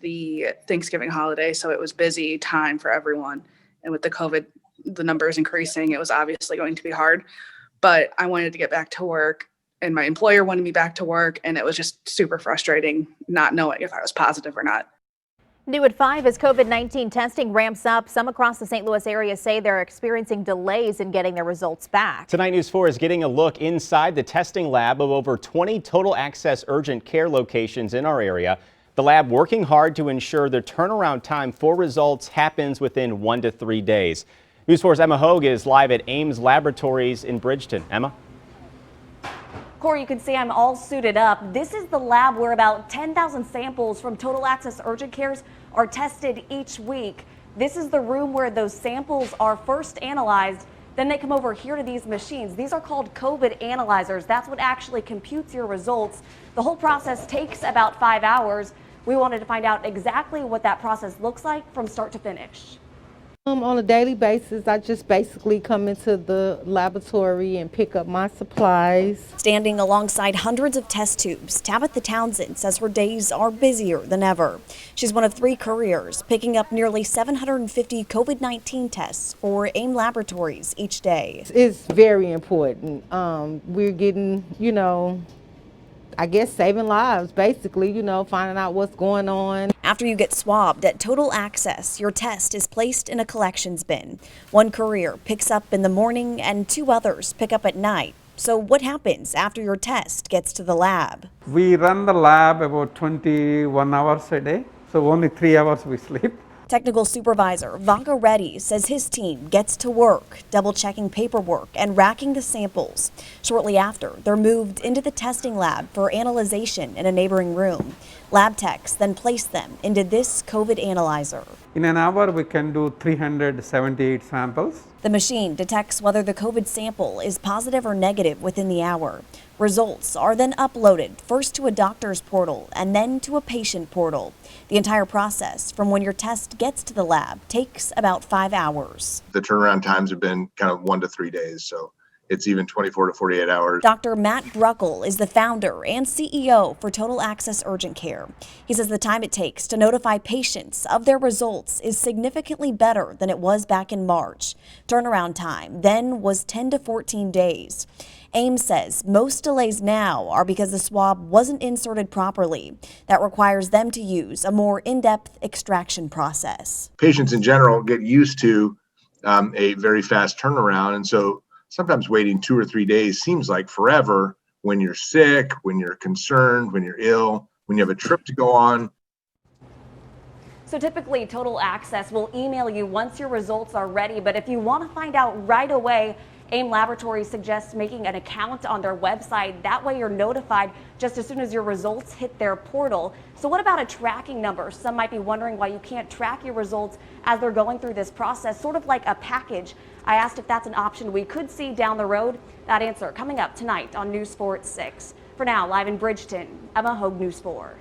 the Thanksgiving holiday, so it was busy time for everyone. And with the COVID, the numbers increasing, it was obviously going to be hard. But I wanted to get back to work, and my employer wanted me back to work, and it was just super frustrating not knowing if I was positive or not. New at 5, as COVID-19 testing ramps up, some across the St. Louis area say they're experiencing delays in getting their results back. Tonight, News 4 is getting a look inside the testing lab of over 20 total access urgent care locations in our area. The lab working hard to ensure the turnaround time for results happens within 1 to 3 days. News 4's Emma Hogue is live at Ames Laboratories in Bridgeton. Emma? Corey, you can see I'm all suited up. This is the lab where about 10,000 samples from total access urgent cares are tested each week. This is the room where those samples are first analyzed. Then they come over here to these machines. These are called COVID analyzers. That's what actually computes your results. The whole process takes about 5 hours. We wanted to find out exactly what that process looks like from start to finish. On a daily basis, I just basically come into the laboratory and pick up my supplies. Standing alongside hundreds of test tubes, Tabitha Townsend says her days are busier than ever. She's one of 3 couriers, picking up nearly 750 COVID-19 tests for AIM Laboratories each day. It's very important. We're getting, I guess saving lives, basically, finding out what's going on. After you get swabbed at Total Access, your test is placed in a collections bin. One courier picks up in the morning and 2 others pick up at night. So what happens after your test gets to the lab? We run the lab about 21 hours a day, so only 3 hours we sleep. Technical supervisor Vaca Reddy says his team gets to work, double-checking paperwork and racking the samples. Shortly after, they're moved into the testing lab for analyzation in a neighboring room. Lab techs then place them into this COVID analyzer. In an hour, we can do 378 samples. The machine detects whether the COVID sample is positive or negative within the hour. Results are then uploaded first to a doctor's portal and then to a patient portal. The entire process from when your test gets to the lab takes about 5 hours. The turnaround times have been kind of 1 to 3 days, so it's even 24 to 48 hours. Dr. Matt Bruckle is the founder and CEO for Total Access Urgent Care. He says the time it takes to notify patients of their results is significantly better than it was back in March. Turnaround time then was 10 to 14 days. AIM says most delays now are because the swab wasn't inserted properly. That requires them to use a more in-depth extraction process. Patients in general get used to a very fast turnaround, and so sometimes waiting 2 or 3 days seems like forever when you're sick, when you're concerned, when you're ill, when you have a trip to go on. So typically Total Access will email you once your results are ready, but if you want to find out right away, AIM Laboratories suggests making an account on their website. That way you're notified just as soon as your results hit their portal. So what about a tracking number? Some might be wondering why you can't track your results as they're going through this process, sort of like a package. I asked if that's an option we could see down the road. That answer coming up tonight on News 4 at 6. For now, live in Bridgeton, Emma Hogue, News 4.